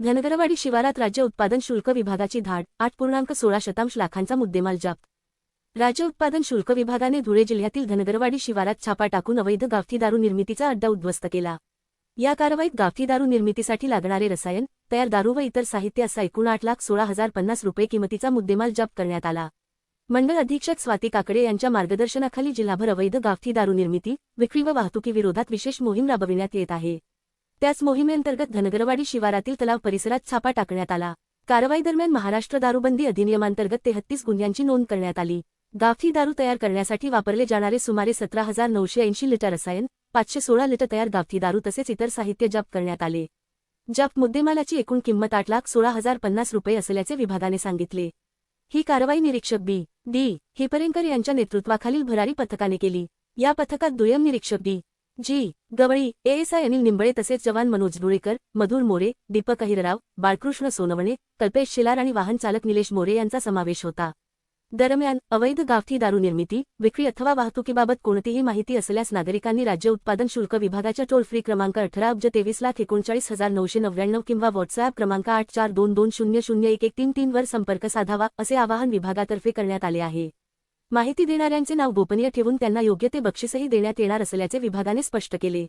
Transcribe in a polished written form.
धनगरवाडी शिवारात राज्य उत्पादन शुल्क विभागाची धाड 8.16 लाखांचा मुद्देमाल जप्त। राज्य उत्पादन शुल्क विभागाने धुळे जिल्ह्यातील धनगरवाडी शिवारात छापा टाकून अवैध गावठी दारू निर्मितीचा अड्डा उद्ध्वस्त केला। या कारवाईत गावठी दारू निर्मितीसाठी लागणारे रसायन, तयार दारू व इतर साहित्य असा एकूण 8,16,050 रुपये किमतीचा मुद्देमाल जप्त करण्यात आला। मंडळ अधीक्षक स्वाती काकडे यांच्या मार्गदर्शनाखाली जिल्हाभर अवैध गावठी दारू निर्मिती, विक्री व वाहतुकीविरोधात विशेष मोहीम राबविण्यात येत आहे। त्याच मोहिमेअंतर्गत धनगरवाडी शिवारातील तलाव परिसरात छापा टाकण्यात आला। कारवाई दरम्यान महाराष्ट्र दारूबंदी अधिनियमांतर्गत 33 गुन्ह्यांची नोंद करण्यात आली। गावठी दारू तयार करण्यासाठी वापरले जाणारे सुमारे 17,980 लिटर रसायन, 516 लिटर तयार गावठी दारू तसेच इतर साहित्य जप्त करण्यात आले। जप्त मुद्देमालाची एकूण किंमत 8,16,050 रुपये असल्याचे विभागाने सांगितले। ही कारवाई निरीक्षक डी हिपरेंकर यांच्या नेतृत्वाखालील भरारी पथकाने केली। या पथकात दुय्यम निरीक्षक जी गवळी, एएसआय अनिल निंबळे तसेच जवान मनोज धुळेकर, मधुर मोरे, दीपक अहिरराव, बाळकृष्ण सोनवणे, कल्पेश शिलार आणि वाहन चालक निलेश मोरे यांचा समावेश होता। दरम्यान अवैध गावठी दारू निर्मिती, विक्री अथवा वाहतुकीबाबत कोणतीही माहिती असल्यास नागरिकांनी राज्य उत्पादन शुल्क विभागाच्या टोल फ्री क्रमांक 18,23,39,999 किंवा व्हॉट्सअॅप क्रमांक 8422001133 वर संपर्क साधावा, असे आवाहन विभागातर्फे करण्यात आले आहे। माहिती देणाऱ्यांचे नाव गोपनीय ठेवून त्यांना योग्य ते बक्षीसही देण्यात येणार असल्याचे विभागाने स्पष्ट केले।